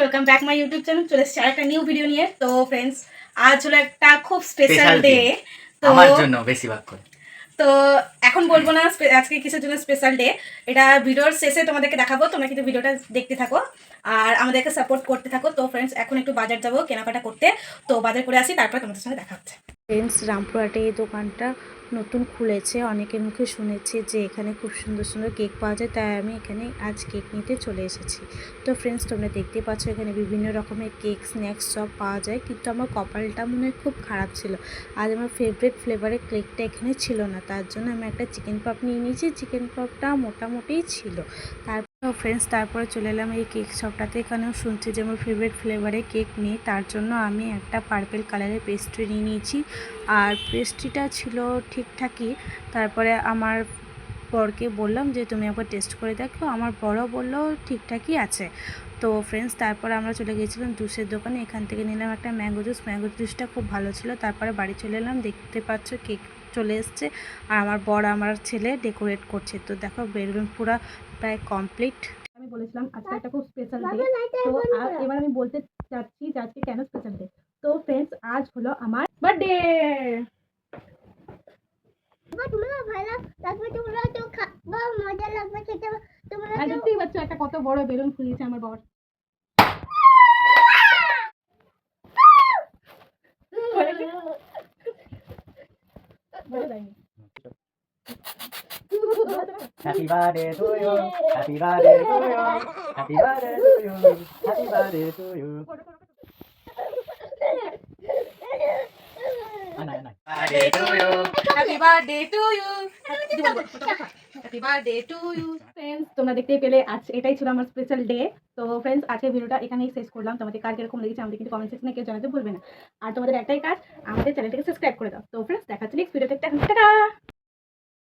Welcome back my YouTube channel. চলে এসেছি আরেকটা নিউ ভিডিও নিয়ে। তো ফ্রেন্ডস, আজ হলো একটা খুব স্পেশাল ডে। তো আমার জন্য বেশিরভাগ করে তো এখন বলবো না আজকে কিসের জন্য স্পেশাল ডে, এটা ভিডিওর শেষে তোমাদেরকে দেখাবো। তোমরা কিন্তু ভিডিওটা দেখতে থাকো আর আমাদেরকে সাপোর্ট করতে থাকো। তো ফ্রেন্ডস, এখন একটু বাজার যাবো কেনাকাটা করতে। তো বাজার করে আসি, তারপর তোমাদের সঙ্গে দেখা হচ্ছে। ফ্রেন্ডস, রামপুরহাটে এই দোকানটা নতুন খুলেছে। অনেকের মুখে শুনেছি যে এখানে খুব সুন্দর সুন্দর কেক পাওয়া যায়, তাই আমি এখানে আজ কেক নিতে চলে এসেছি। তো ফ্রেন্ডস, তোমরা দেখতে পাচ্ছ এখানে বিভিন্ন রকমের কেক, স্ন্যাক্স সব পাওয়া যায়। কিন্তু আমার কপালটা মনে হয় খুব খারাপ ছিল, আজ আমার ফেভারিট ফ্লেভারের কেকটা এখানে ছিল না। তার জন্য আমি একটা চিকেন পপ নিয়ে নিয়েছি। চিকেন পপটা মোটামুটি ছিল। তো ফ্রেন্ডস, তারপরে চলে এলাম এই কেক শপটাতে। এখানেও শুনছি যে আমার ফেভারিট ফ্লেভারে কেক নেই, তার জন্য আমি একটা পার্পেল কালারের পেস্ট্রি নিয়ে নিয়েছি। আর পেস্ট্রিটা ছিল ঠিকঠাকই। তারপরে আমার বরকে বললাম যে তুমি একবার টেস্ট করে দেখো। আমার বড়ও বললো ঠিকঠাকই আছে। তো ফ্রেন্ডস, তারপরে আমরা চলে গিয়েছিলাম জুসের দোকানে। এখান থেকে নিলাম একটা ম্যাঙ্গো জুস। ম্যাঙ্গো জুসটা খুব ভালো ছিল। তারপরে বাড়ি চলে এলাম। দেখতে পাচ্ছ কেক চলে এসছে আর আমার বর আমার ছেলে ডেকোরেট করছে। তো দেখো বেলুন পুরা প্রায় কমপ্লিট। আমি বলেছিলাম আজকে একটা খুব স্পেশাল ডে। তো এবার আমি বলতে চাচ্ছি যে আজকে কেন স্পেশাল ডে। তো ফ্রেন্ডস, আজ হলো আমার বার্থডে। দেখতেই পাচ্ছ একটা কত বড় বেলুন ফুলিয়েছে আমার বর। Happy birthday to you. Happy birthday to you. Happy birthday to you. Happy birthday to you. Birthday to you. Happy birthday to you. Happy birthday to you. Friends, তোমরা দেখতেই পেলে আজ এটাই ছিল আমার স্পেশাল ডে। তো ফ্রেন্ডস, আজকের ভিডিওটা এখানেই শেষ করলাম। তোমাদের কার কিরকম লেগেছে আমাদের কিন্তু কমেন্ট সেকশনে কেউ জানাতে ভুলবে না। আর তোমাদের একটাই কাজ, আমাদের চ্যানেলটাকে সাবস্ক্রাইব করে দাও। তো ফ্রেন্ডস, দেখা হচ্ছে নেক্সট ভিডিওতে। টাটা।